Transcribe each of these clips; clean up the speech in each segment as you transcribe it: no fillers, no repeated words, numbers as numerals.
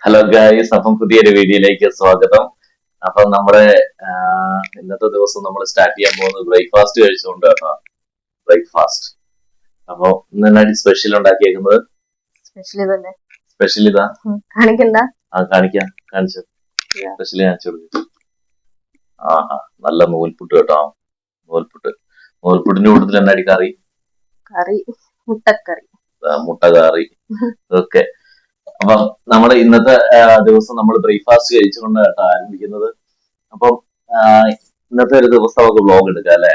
Hello guys, അപ്പം പുതിയൊരു വീഡിയോയിലേക്ക് സ്വാഗതം. അപ്പം നമ്മുടെ ഇന്നത്തെ ദിവസം നമ്മൾ സ്റ്റാർട്ട് ചെയ്യാൻ പോകുന്നത് ബ്രേക്ക്ഫാസ്റ്റ് കഴിച്ചുകൊണ്ട് കേട്ടോ. ബ്രേക്ക്ഫാസ്റ്റ്. അപ്പൊ ഇന്ന് സ്പെഷ്യൽ ഉണ്ടാക്കിയേക്കുന്നത് സ്പെഷ്യൽ ഇതാ കാണിക്കണ്ട. കാണിച്ചു സ്പെഷ്യൽ കാണിച്ചു കൊടുക്കും. നല്ല നൂൽപുട്ട് കേട്ടോ. നൂൽപുട്ടിന്റെ കൂട്ടത്തിൽ എന്നാടി കറി? മുട്ട കറി ഒക്കെ. അപ്പം നമ്മുടെ ഇന്നത്തെ ദിവസം നമ്മൾ ബ്രേക്ക്ഫാസ്റ്റ് കഴിച്ചുകൊണ്ട് കേട്ടോ ആരംഭിക്കുന്നത്. അപ്പം ഇന്നത്തെ ഒരു ദിവസം നമുക്ക് വ്ലോഗ് എടുക്കാം അല്ലെ.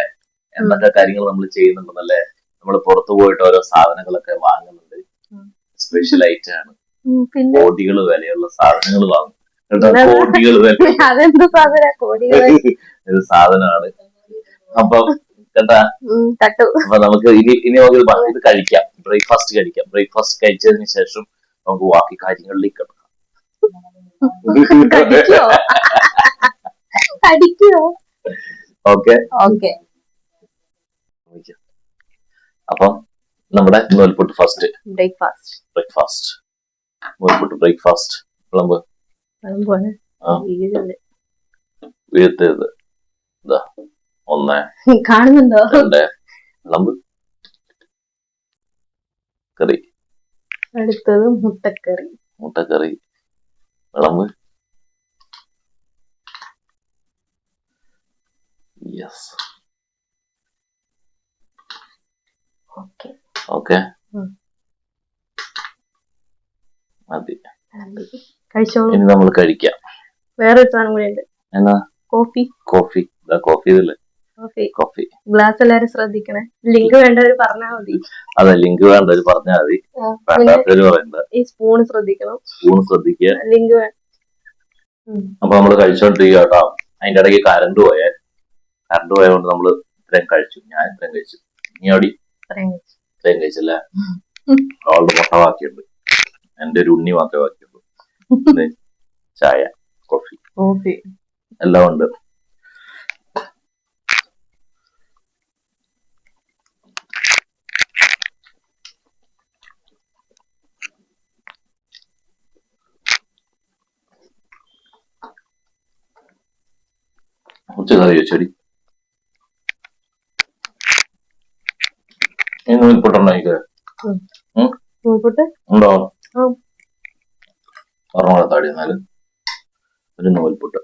എന്തൊക്കെ കാര്യങ്ങൾ നമ്മൾ ചെയ്യുന്നുണ്ടെന്നല്ലേ. നമ്മൾ പുറത്തു പോയിട്ട് ഓരോ സാധനങ്ങളൊക്കെ വാങ്ങുന്നുണ്ട്. സ്പെഷ്യൽ ഐറ്റം ആണ്. കോടികൾ വിലയുള്ള സാധനങ്ങൾ വാങ്ങും കേട്ടോ. കോടികൾ വില ഒരു സാധനമാണ്. അപ്പം കേട്ടാ. അപ്പൊ നമുക്ക് ഇനി നമുക്ക് ഇത് കഴിക്കാം. ബ്രേക്ക്ഫാസ്റ്റ് കഴിക്കാം. ബ്രേക്ക്ഫാസ്റ്റ് കഴിച്ചതിന് ശേഷം നമുക്ക് ബാക്കി കാര്യങ്ങളിലേക്ക് കിടക്കാം. ഓക്കെ. അപ്പം നമ്മുടെ noolputtu first breakfast noolputtu breakfast വിളമ്പ്. വീഴ്ത്തരുത്. ഇതാ 1 കാണുന്നുണ്ടോ? 2 വിളമ്പ്. കറി. അടുത്തത് മുട്ടക്കറി വിളമ്പ്. യെസ്. ഓക്കെ മതി. ഇനി നമ്മൾ കഴിക്കാം. വേറൊരു സാധനം കൂടി ഉണ്ട്. എന്നാ? കോഫി ഇതല്ലേ. കോഫി ഗ്ലാസ് എല്ലാരും ശ്രദ്ധിക്കണേ. ലിങ്ക് വേണ്ടവര് പറഞ്ഞാൽ മതി. അതെ, ലിങ്ക് വേണ്ടവര് പറഞ്ഞാൽ മതി. വേണ്ടാത്തവര് പറയണ്ട. ഈ സ്പൂൺ ശ്രദ്ധിക്കുക. ലിങ്ക് അപ്പൊ നമ്മള് കഴിച്ചോണ്ടിരിക്കുക കേട്ടോ. അതിന്റെ ഇടയ്ക്ക് കറണ്ട് പോയതുകൊണ്ട് നമ്മള് ഇത്രയും കഴിച്ചു. ഞാൻ ഇത്രയും കഴിച്ചു. നീ അവിടെ ഇത്രയും കഴിച്ചല്ലേ. അവളുടെ മുട്ട ബാക്കിയുണ്ട്. എന്റെ ഒരു ഉണ്ണി മാത്രമേ ബാക്കിയുള്ളൂ. ചായ, കോഫി എല്ലാം ഉണ്ട്. കറി വെച്ചോടി. ഈ നൂൽപുട്ടുണ്ടോ? ഉണ്ടോ? ഒരെണ്ണം താടി എന്നാലും ഒരു നൂൽപുട്ട്.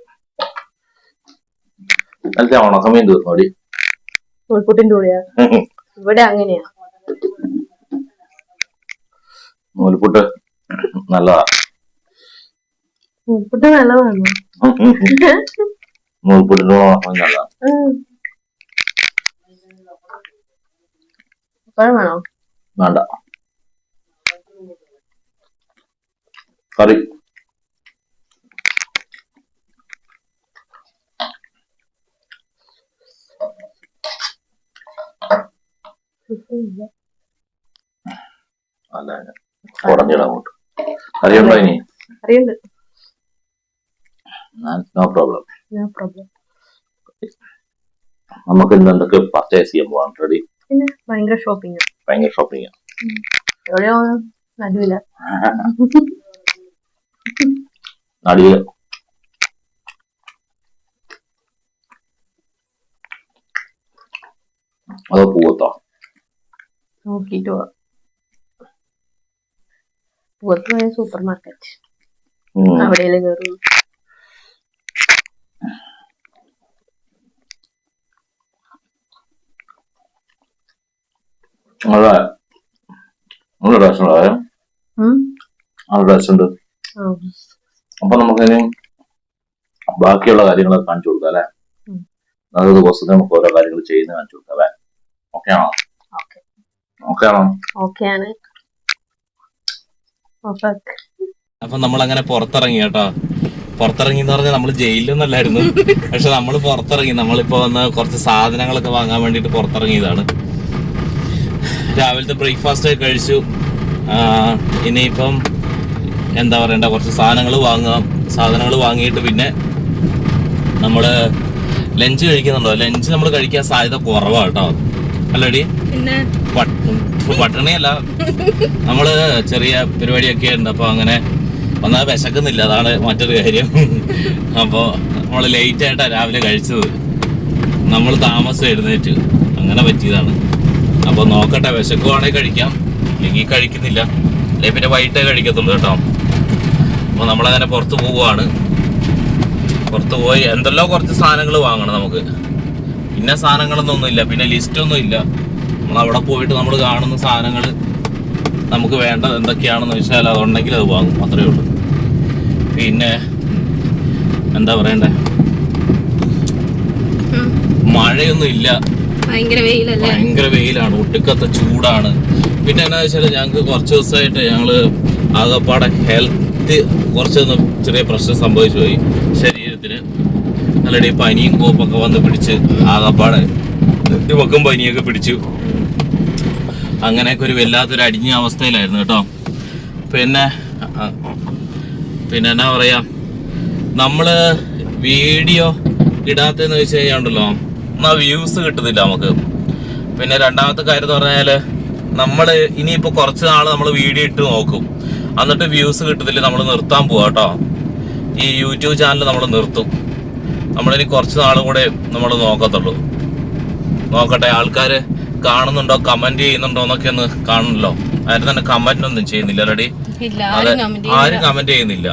നല്ല ഉണക്കമീൻ തീർന്നോടി. നൂൽപുട്ടിന്റെ കൂടെയാ ഇവിടെ അങ്ങനെയാ. നൂൽപുട്ട് നല്ലതാ. നല്ലതാണ്. നൂൽപുട്ടിന്റെ നല്ലതാ. വേണോ? വേണ്ട. കറി. അല്ല, കുറഞ്ഞിടാൻ അങ്ങോട്ട്. അറിയണ്ടോ ഇനി? അറിയണ്ട്. No problem. നമുക്ക് ഇന്ന് എന്തൊക്കെ പർച്ചേസ് ചെയ്യാൻ പോവാൻ റെഡി? ഭയങ്കര ഷോപ്പിംഗ്. നടുവില അതോ പൂവത്തോ? നോക്കിട്ട് പോവാ. പൂവത്ത് പോയ സൂപ്പർ മാർക്കറ്റ് അവിടെയല്ലേ കയറുള്ളൂ. അപ്പൊ നമുക്കതിന് ബാക്കിയുള്ള കാര്യങ്ങളൊക്കെ കാണിച്ചു കൊടുക്കാം അല്ലെ. അതായത് ദിവസത്തെ നമുക്ക് ഓരോ കാര്യങ്ങൾ ചെയ്യുന്ന കാണിച്ചു കൊടുക്കാം അല്ലെ. ഓക്കെ ആണോ? അപ്പൊ നമ്മളങ്ങനെ പുറത്തിറങ്ങി കേട്ടോ. പുറത്തിറങ്ങി എന്ന് പറഞ്ഞാൽ നമ്മള് ജയിലിലൊന്നല്ലായിരുന്നു. പക്ഷെ നമ്മള് പുറത്തിറങ്ങി. നമ്മളിപ്പോ വന്ന് കുറച്ച് സാധനങ്ങളൊക്കെ വാങ്ങാൻ വേണ്ടിട്ട് പുറത്തിറങ്ങിയതാണ്. രാവിലത്തെ ബ്രേക്ക്ഫാസ്റ്റ് ഒക്കെ കഴിച്ചു. ഇനിയിപ്പം എന്താ പറയണ്ട, കുറച്ച് സാധനങ്ങൾ വാങ്ങിയിട്ട് പിന്നെ നമ്മള് ലഞ്ച് കഴിക്കുന്നുണ്ടോ? ലഞ്ച് നമ്മൾ കഴിക്കാൻ സാധ്യത കുറവാ കേട്ടോ. അല്ലടി? പട്ടിണിയല്ല, നമ്മള് ചെറിയ പരിപാടിയൊക്കെ ഉണ്ട്. അപ്പൊ അങ്ങനെ ഒന്നാ വിശക്കുന്നില്ല, അതാണ് മറ്റൊരു കാര്യം. അപ്പോൾ നമ്മൾ ലേറ്റ് ആയിട്ടാണ് രാവിലെ കഴിച്ചത്, നമ്മൾ താമസം എഴുന്നേറ്റ്, അങ്ങനെ പറ്റിയതാണ്. അപ്പോൾ നോക്കട്ടെ, വിശക്കുവാണെങ്കിൽ കഴിക്കാം, അല്ലെങ്കിൽ കഴിക്കുന്നില്ല, അല്ലെങ്കിൽ പിന്നെ വൈകിട്ടേ കഴിക്കത്തുള്ളൂ കേട്ടോ. അപ്പോൾ നമ്മളങ്ങനെ പുറത്ത് പോവുകയാണ്. പുറത്ത് പോയി എന്തെല്ലോ കുറച്ച് സാധനങ്ങൾ വാങ്ങണം നമുക്ക്. പിന്നെ സാധനങ്ങളൊന്നും പിന്നെ ലിസ്റ്റൊന്നും ഇല്ല. നമ്മളവിടെ പോയിട്ട് നമ്മൾ കാണുന്ന സാധനങ്ങൾ നമുക്ക് വേണ്ടത് എന്തൊക്കെയാണെന്ന് വെച്ചാൽ അതുണ്ടെങ്കിൽ അത് വാങ്ങും, അത്രയേ ഉള്ളൂ. പിന്നെ എന്താ പറയണ്ടേ, മഴയൊന്നും ഇല്ല, ഭയങ്കര വെയിലാണ്, ഒട്ടുക്കത്തെ ചൂടാണ്. പിന്നെ എന്താ വെച്ചാൽ ഞങ്ങൾക്ക് കുറച്ച് ദിവസമായിട്ട് ഞങ്ങൾ ആകെപ്പാടെ ഹെൽത്ത് കുറച്ചൊന്ന് ചെറിയ പ്രശ്നം സംഭവിച്ചു പോയി ശരീരത്തിന്. അല്ലടി പനിയും കോപ്പൊക്കെ വന്ന് പിടിച്ച് ആകെപ്പാടെ ഇവക്കും പനിയൊക്കെ പിടിച്ചു. അങ്ങനെയൊക്കെ ഒരു വല്ലാത്തൊരു അടിഞ്ഞ അവസ്ഥയിലായിരുന്നു കേട്ടോ. പിന്നെ എന്നാ പറയാ, നമ്മള് വീഡിയോ ഇടാത്തെന്ന് വെച്ച് കഴിഞ്ഞാൽ ഉണ്ടല്ലോ, എന്നാൽ വ്യൂസ് കിട്ടുന്നില്ല നമുക്ക്. പിന്നെ രണ്ടാമത്തെ കാര്യം എന്ന് പറഞ്ഞാൽ, നമ്മൾ ഇനിയിപ്പോൾ കുറച്ച് നാൾ നമ്മൾ വീഡിയോ ഇട്ട് നോക്കും, എന്നിട്ട് വ്യൂസ് കിട്ടുന്നില്ല, നമ്മൾ നിർത്താൻ പോവാ കേട്ടോ. ഈ യൂട്യൂബ് ചാനൽ നമ്മൾ നിർത്തും. നമ്മളിനി കുറച്ച് നാളും കൂടെ നമ്മൾ നോക്കത്തുള്ളൂ. നോക്കട്ടെ, ആൾക്കാർ കാണുന്നുണ്ടോ, കമന്റ് ചെയ്യുന്നുണ്ടോ എന്നൊക്കെ ഒന്ന് കാണണല്ലോ. ആരും തന്നെ കമന്റ് ഒന്നും ചെയ്യുന്നില്ല റെഡി, അതെ, ആരും കമന്റ് ചെയ്യുന്നില്ല.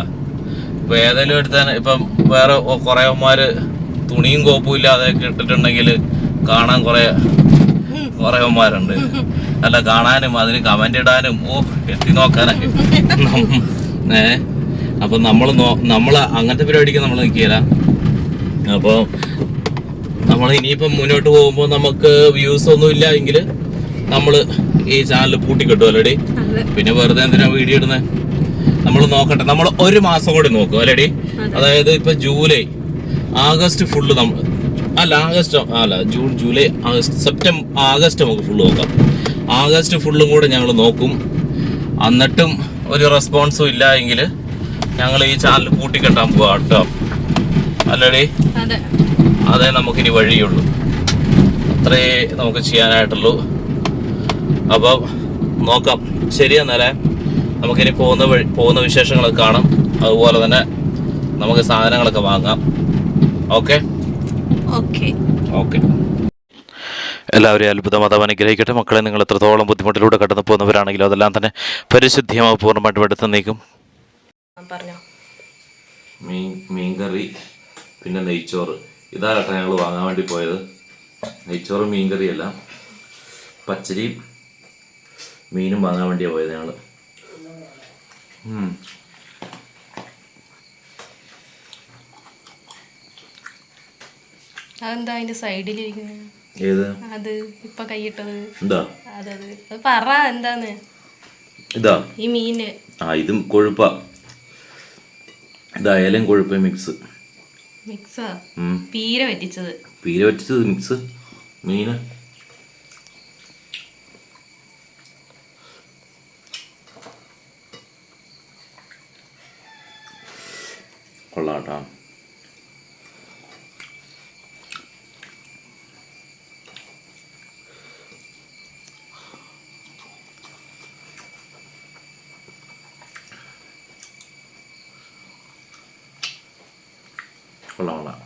ഇപ്പൊ ഏതെങ്കിലും എടുത്താൽ ഇപ്പം വേറെ കുറെ അമ്മമാര് തുണിയും കോപ്പും ഇല്ലാതെ ഇട്ടിട്ടുണ്ടെങ്കിൽ കാണാൻ കുറെ അമ്മമാരുണ്ട്. അല്ല, കാണാനും അതിന് കമന്റ് ഇടാനും എത്തി നോക്കാനൊക്കെ. അപ്പൊ നമ്മള് അങ്ങനത്തെ പരിപാടിക്ക് നമ്മൾ നിൽക്കില്ല. അപ്പോൾ നമ്മൾ ഇനിയിപ്പം മുന്നോട്ട് പോകുമ്പോൾ നമുക്ക് വ്യൂസ് ഒന്നും ഇല്ല എങ്കിൽ നമ്മൾ ഈ ചാനൽ പൂട്ടിക്കിട്ടും അല്ലേടി. പിന്നെ വെറുതെ എന്തിനാ വീഡിയോ ഇടുന്നത്? നമ്മൾ നോക്കട്ടെ, നമ്മൾ ഒരു മാസം കൂടി നോക്കും അല്ലേടി. അതായത് ഇപ്പൊ July August full June July August September August നമുക്ക് ഫുള്ള് നോക്കാം. ആഗസ്റ്റ് ഫുള്ളും കൂടെ ഞങ്ങൾ നോക്കും. എന്നിട്ടും ഒരു റെസ്പോൺസും ഇല്ല എങ്കിൽ ഞങ്ങൾ ഈ ചാനൽ പൂട്ടിക്കെട്ടാൻ പോവാ കേട്ടോ അല്ലേടി. അതേ നമുക്കിനി വഴിയുള്ളൂ, അത്രേ നമുക്ക് ചെയ്യാനായിട്ടുള്ളൂ. അപ്പം നോക്കാം, ശരിയെന്നാലേ. നമുക്കിനി പോകുന്ന വിശേഷങ്ങളൊക്കെ കാണാം. അതുപോലെ തന്നെ നമുക്ക് സാധനങ്ങളൊക്കെ വാങ്ങാം. ഓക്കെ. എല്ലാവരെയും അത്ഭുതമാതാവ് അനുഗ്രഹിക്കട്ടെ. മക്കളെ, നിങ്ങൾ എത്രത്തോളം ബുദ്ധിമുട്ടിലൂടെ കടന്നു പോകുന്നവരാണെങ്കിലും അതെല്ലാം തന്നെ പരിശുദ്ധിയാവും പൂർണ്ണമായിട്ടും എടുത്ത് നീക്കും. മീൻകറി, പിന്നെ നെയ്ച്ചോറ്, ഇതാകട്ടെ ഞങ്ങൾ വാങ്ങാൻ വേണ്ടി പോയത്. നെയ്ച്ചോറും മീൻകറിയല്ല, പച്ചരിയും മീനും വാങ്ങാൻ വേണ്ടിയാണ് പോയത് ഞങ്ങൾ. അതെന്താ അതിന്റെ സൈഡിലിരിക്കുന്നത്? ഏത്? അത് ഇപ്പൊ കൈയിട്ടത് എന്താ? അത് പറ എന്താന്ന്. ഇതാ ഈ മീന്. ഇതും കൊഴുപ്പാ. ഇതാ ഇലയും കൊഴുപ്പ് മിക്സാ. പീര പറ്റിച്ചത് മിക്സ് മീന്. കൊള്ളാട്ടാ. കൊള്ളാം.